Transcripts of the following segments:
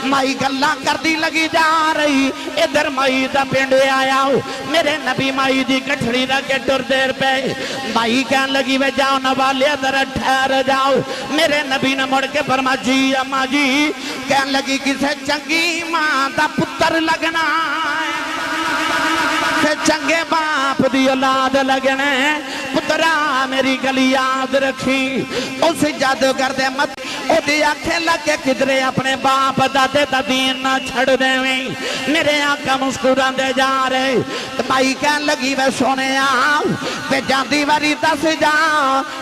مائی گلا کردی لگی جا رہی ادھر مائی دا پنڈ آیا میرے نبی مائی دی گٹھڑی رکھ کے ٹر دیر پہ مائی کہن لگی وے جاؤ نوالے ادھر ٹھہر جاؤ میرے نبی نے مڑ کے فرما جی اما جی کہن لگی کسے چنگی ماں دا پتر لگنا چنگے باپ دی اولاد لگنے پترا میری گلی یاد رکھی اس جادوگر دے مت او دی آنکھیں لگے کدرے اپنے باپ دادے دا دین نہ چھڑ دے ویں میرے آنکھیں مسکران دے جا رہے مائی کہن لگی وے سونے آؤ وے جاندی واری دس جا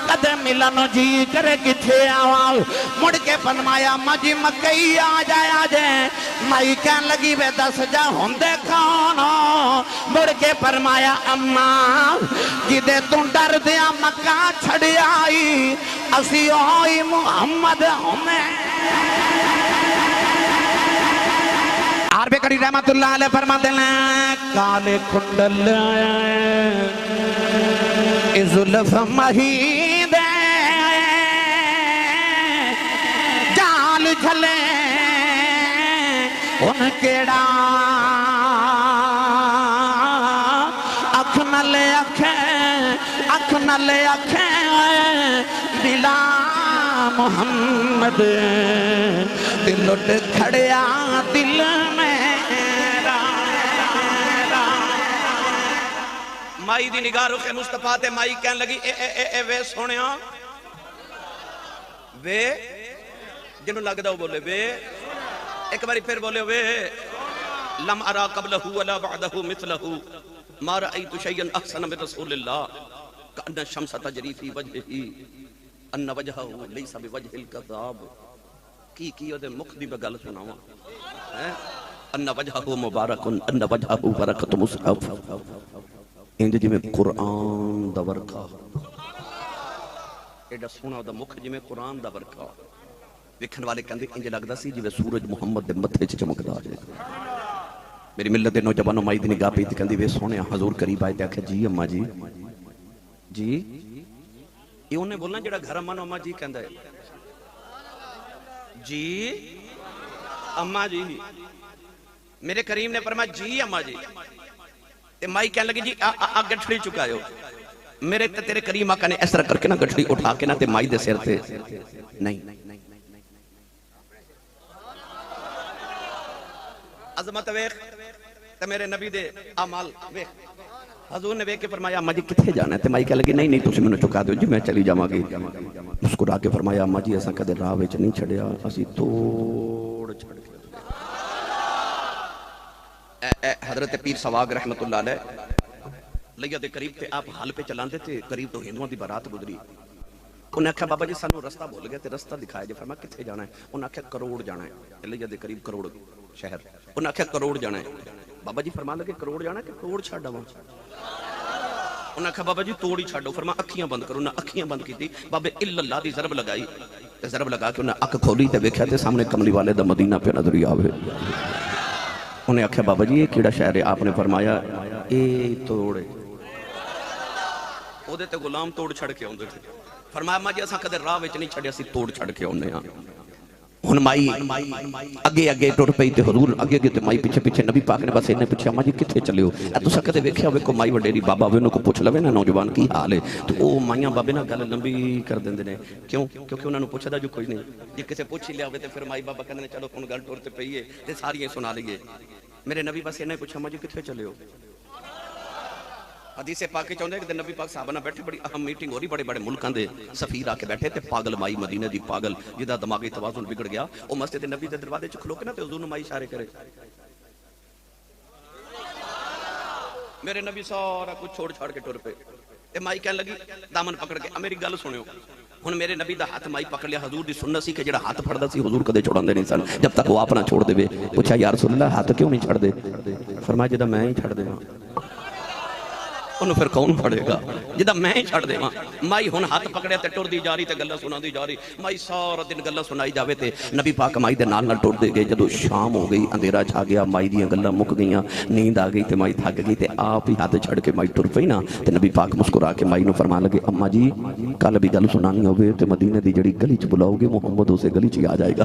قدر ملنو جی کرے کتھے آؤ مڑ کے فرمایا مجی مکئی آ جائے مائی کہن لگی وے دس جا ہوندے کھانو مڑ کے فرمایا اماں جدے تم ڈر دیا مکہ چھڑ آئی اسی ہوئی محمد ہمیں عربی کری رحمت اللہ علیہ فرما دلیں کالے کھنڈل ظلف مہید جال جھلے ان کیڑا اکھ نلے اکھیں بلا محمد دل اٹھ کھڑیا دل میرا مائی دی نگاہ رخ مصطفیٰ تے مائی کہن لگی اے وے سونیا وے جنہوں لگ داؤ بولے وے ایک باری پھر بولے وے لم ارا قبلہو ولا بعدہو مثلہو ما رأيت شيئا احسن من رسول الله كأن الشمس تجري في وجهه ان وجهه ليس بوجه الكذاب کی دے مخ دی بگل سناواں ان وجهه مبارک ان وجهه برکت مصحف انج جی میں قرآن دا ورکا ایڈا سونا دا مخ جی میں قرآن دا ورکا ویکھن والے کہندے انج لگدا سی جی سورج محمد دے متھے چ چمکدا ہے میری ملت دے نوجوانوں مائی دی نگاہ پہ تے کہندی وے سونے حضور قریب آئے تے آکھے جی اما جی جی یہ انہیں بولنا جڑا گھر اما نو اما جی کہندا ہے جی اما جی میرے کریم نے فرمایا جی اما جی تے مائی کہنے لگی جی گٹھڑی چکا ہو میرے تے تیرے کریم آقا نے اس طرح کر کے نا گٹھڑی اٹھا کے نا تے مائی دے سر تے نہیں عظمت ویخ تے میرے نبی دے اعمال ویخ حضور نے ویخ کے فرمایا اما جی کتھے جانا ہے تے مائی کہہ لگی نہیں تسی میں نے چکا دو جی میں چلی جاواں گی مسکرا کے فرمایا اما جی ایسا کدے راہ وچ نہیں چھڑیا اسی توڑ چھڑ کے حضرت پیر سواگ رحمت اللہ علیہ لیا دے قریب تے آپ حال پہ چلاندے تھے قریب تو ہندوان دی بارات گزری انہیں کہا بابا جی سانو رستہ بول گیا تے رستہ دکھایا جی فرمایا کتھے جانا ہے انہیں کہا کروڑ جانا ہے لیا دے قریب کروڑ شہر انہیں کہا کروڑ جانا ہے بابا جی فرما لگے کروڑ جانا ہے کہ کروڑ چھاڑا وہاں انہیں کہا بابا جی توڑی چھاڑو فرما اکھیاں بند کرو انہیں اکھیاں بند کی تھی بابا اللہ دی ضرب لگائی ضرب لگا کے انہیں اکھ کھولی تے ویکھیا تے سامنے کملی والے دا مدینہ پہ نظری آوے انہیں آکھا بابا جی یہ کیڑا شہر ہے آپ نے فرمایا اے توڑے او دے تے غلام توڑ چھڑ کے ہوندے تھے فرمایا ماں جی اساں کدے راہ وچ نہیں چھڑیا سی توڑ چھڑ کے ہوندے ہاں ہن مائی اگے ٹر پئی تے حضور اگے تے مائی پیچھے نبی پاک نے بس انہیں پوچھیا ماں جی کتھے چلے ہو تساں کدے ویکھیا ہوے کو مائی وڈیری بابا ہوے انہاں کو پوچھ لوے نا نوجوان کی حال ہے تے او مائیاں بابے نا گل لمبی کر دیندے نے کیوں کیونکہ انہاں نوں پوچھدا جو کوئی نہیں جے کسے پوچھ ہی لیا ہوے تے پھر مائی بابا کہندے چلو ہن گل ٹر تے پئی ہے تے ساری سنا لئیے میرے نبی بس انہیں پوچھا ماں جی کتھے چلے ہو حدیث پاک کے چاہتے ہیں کہ نبی پاک صحابہ نہ بیٹھے بڑی اہم میٹنگ ہو رہی بڑے بڑے ملکان دے سفیر آ کے بیٹھے تھے پاگل مائی مدینہ دی پاگل جدا دماغی توازن بگڑ گیا وہ مسجد نبی دے دروازے چ کھلو کے نا تے حضور مائی اشارے کرے میرے نبی سارا کچھ چھوڑ چھاڑ کے ٹر پے تے مائی کہنے لگی دامن پکڑ کے میری گل سنو ہن میرے نبی دا ہاتھ مائی پکڑ لیا حضور دی سنت سی کہ جڑا ہاتھ پھڑدا سی حضور کدے چھوڑاندے نہیں سن جب تک وہ اپنا چھوڑ دے پوچھا یا رسول اللہ ہاتھ کیوں نہیں چھڑ دے فرمایا جدا میں ہی چھڑ دے انہوں پھر کون پڑے گا جدہ میں ہی چھڑ دے ماں مائی ہن ہاتھ پکڑے تے ٹر دی جاری تے گلہ سنا دی جاری مائی سارا دن گلہ سنائی جاوے تے نبی پاک مائی دے نال ٹر دے گئے جدو شام ہو گئی اندھیرا چھا گیا مائی دیاں گلہ مک گئیاں نیند آ گئی تے مائی تھک گئی تے آپ ہی ہاتھ چھڑ کے مائی ٹر پئی نا تے نبی پاک مسکرا کے مائی نو فرما لگے اما جی کل بھی گل سنانی ہوگی تے مدینے دی جڑی گلی چ بلاؤ گے محمد اسے گلی چ آ جائے گا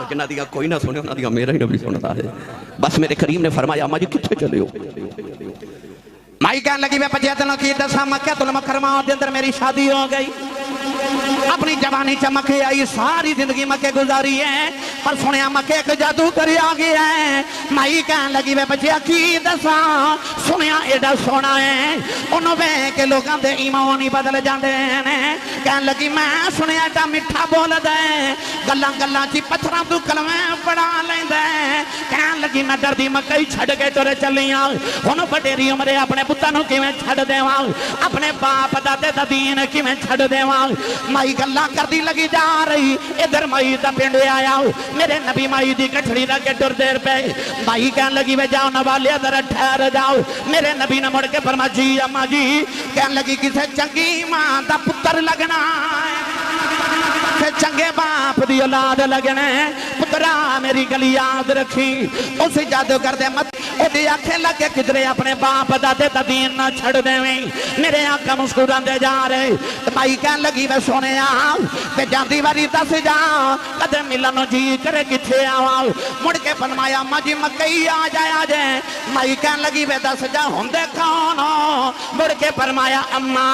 جنہ دیا کوئی نہ سنے انہاں دیا میرا ہی نبی سنتا ہے بس میرے کریم نے فرمایا اما جی کتھے چلے ہو مائی کہنے لگی میں پچھے دنوں کی دسا مکہ المکرمہ دے اندر میری شادی ہو گئی اپنی جوانی چ مکے آئی ساری زندگی مکے گزاری ہے پر سنیا مکے ایک جادو کری آ گیا ہے مائی کہنے لگی میں بچیا کی دسا سنیا ایڈا سونا ہے انہوں بے کے لوگاں دے ایمان ہی بدل جاندے ہیں کہنے لگی میں سنیا ایڈا مٹھا بول دے گلاں گلاں چی پتھراں تو کلمے پڑھا لیندے کہنے لگی میں ڈردی مکہ ہی چھڑ کے ٹرے چلیاں انہوں بڑیری عمرے اپنے پتانوں کی میں چھڑ دیواں اپنے باپ دادے دا دین کی میں چھڑ دیواں مائی گلاں کردی لگی جا رہی ادھر مائی دا پنڈ آیا میرے نبی مائی دی کٹھڑی دا کے ٹر دیر پہ مائی کہنے لگی وے جاؤ نوالے ادھر ٹھہر جاؤ میرے نبی نے مڑ کے فرما جی اما جی کہنے لگی کسے چنگی ماں دا پتر لگنا ہے چنگے باپ دی اولاد لگنے پترا میری گلی یاد رکھی اسے جادوگر دے مت او دی آنکھیں لگے کدرے اپنے باپ دادے دا دین نہ چھڑ دے میرے آنکھیں مسکران دے جا رہے مائی کہنے لگی وے سونے آؤ تے جاندی واری دس جا قدر ملنو جی کرے کچھے آؤ مڑ کے فرمایا اما جی مکئی آ جائے مائی کہنے لگی وے دس جا ہوندے کون ہو مڑ کے فرمایا اما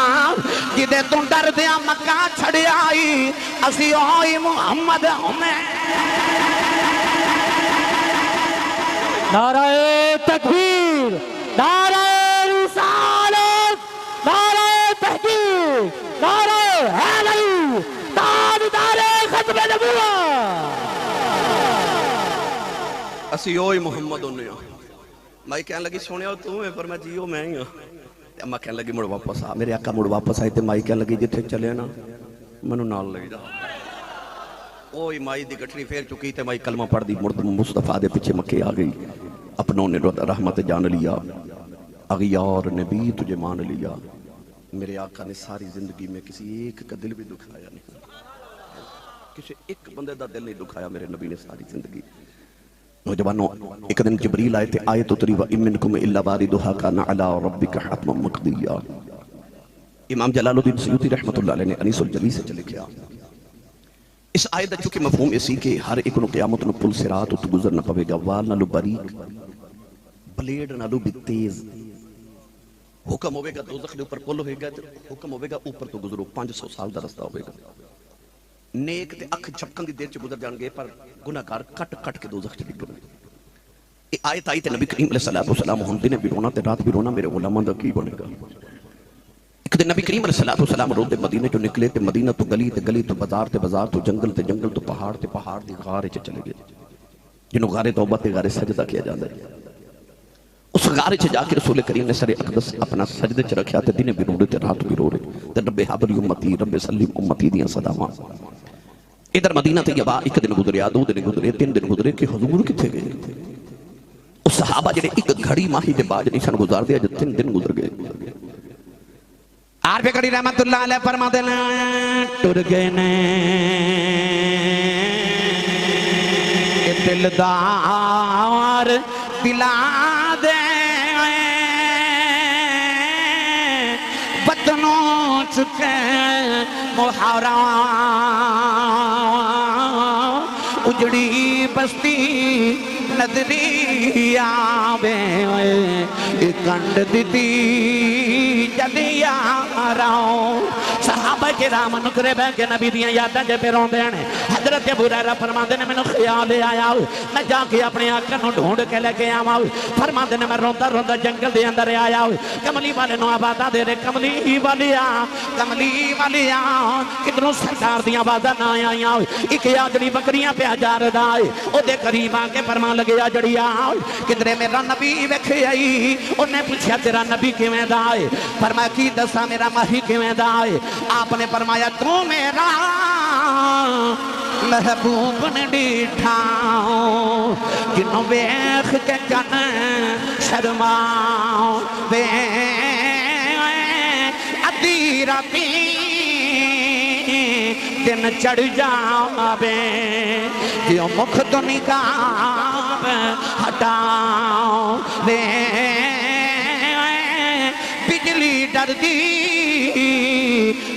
جدے تم ڈر دیا مکہ چھڑ آئی اسی ہوئی محمد ہمیں نعرہ تکبیر نعرہ رسالت نعرہ تحقیق نعرہ حیدری تاجدار ختم نبوت اسی اوئی محمد انہیں مائی کہنے لگی سونے ہو تو میں پر میں جیو میں ہی ہوں اما کہنے لگی مڑ واپس آ میرے آقا مڑ واپس آئے تھے مائی کہنے لگی جتھے چلے نا منو نال لگی جا اوئی مائی دی گٹھنی پھیر چکی تھے مائی کلمہ پڑھ دی مصطفیٰ دے پیچھے مکے آ گئی اپنوں نے رحمت جان لیا اغیار نے بھی تجھے مان لیا میرے آقا نے ساری زندگی میں کسی ایک کا دل بھی دکھایا نہیں کسی ایک بندے دا دل نہیں دکھایا میرے نبی نے ساری زندگی نوجوانوں ایک دن جبریل آئے تھے آیت اتری وَإِن مِّنْكُمْ إِلَّا وَارِدُهَا كَانَ عَلَىٰ رَبِّكَ حَتْمًا مَقْضِيًّا امام جلال الدین سیوطی رحمت اللہ علیہ نے انیس الجلی سے چلے گیا اس آیت چونکہ مفہوم اسی کہ ہر ایک نو قیامت نو پل سرات ات گزر نہ پوے گا وال نالو باریک بلیڈ نالو بھی تیز حکم ہوئے گا دوزخ دے اوپر پل ہوئے گا حکم ہوئے گا اوپر تو گزرو 500 سال دا رستہ ہوئے گا نیک تے اکھ جھپکن دی دیر چ گزر جان گے پر گناہگار کٹ کٹ کے دوزخ چ ڈگ گئے یہ آیت آئی تے نبی کریم علیہ السلام ہن دن بھی رونا تے رات بھی رونا میرے علماء دا کی بنے گا ایک دن نبی کریم علیہ السلام روتے مدینے جو نکلے تے مدینہ تو گلی تو بازار تو جنگل تو پہاڑ دی غارے چ چلے گئے جنہوں غارے توبہ تے غارے سجدہ کیا جاندہ ہے اس غارے چ جا کے رسول کریم نے سر اقدس اپنا سجدے چ رکھیا تے دن بھی رو رہے تے رات بھی رو رہے تے رب حبلی امتی رب سلیم امتی دیاں صداواں ادھر مدینہ طیبہ ایک دن گزریا 2 دن گزرے 3 دن گزرے کہ حضور کتھے گئے اس صحابہ جڑے ایک گھڑی ماہی دے باج نہیں سن گزار دیا جو 3 دن گزر گئے عارف کڑی رحمت اللہ علیہ فرما دینا ٹر گئے نے دلدار دلا دے بدنوں چکے محرا اجڑی بستی نظری آوے کنڈ دیتی جلی آراؤں صحابہ کرام نکرے بہ کے نبی دیاں یاداں جے پہ رون دینے حضرت ابو ہریرہ فرماندے نے میں خیال آیا میں جا کے اپنے آقا نو ڈھونڈ کے لے کے آواں فرماندے نے میں روندا جنگل دے اندر آیا کملی والے نو آباداں دے رے کملی والیا کدھروں سرکار دیاں آوازاں نہ آئیاں ایک آجڑی بکریاں پہ ہزار دائے او دے قریب آ کے فرمان لگے آجڑی آؤ کدھرے میرا نبی ویکھے آئی انہیں پوچھا تیرا نبی کیویں دائے فرمایا کی دسا میرا ماہی کیویں دائے آپ نے فرمایا تو میرا محبوب نے ڈیٹھا جنوں ویکھ کے جن شرماؤ وے ادھی راتی دن چڑھ جاوے کیوں مکھ تو نکاب ہٹاؤ وے بجلی ڈر دی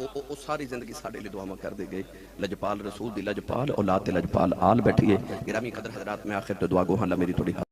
وہ ساری زندگی ساڑے لئے دعا کر دے گئے لجپال رسول دی لجپال اولاد لجپال آل بیٹھیے گرامی قدر حضرات میں آخر تو دعا گو اللہ میری تھوڑی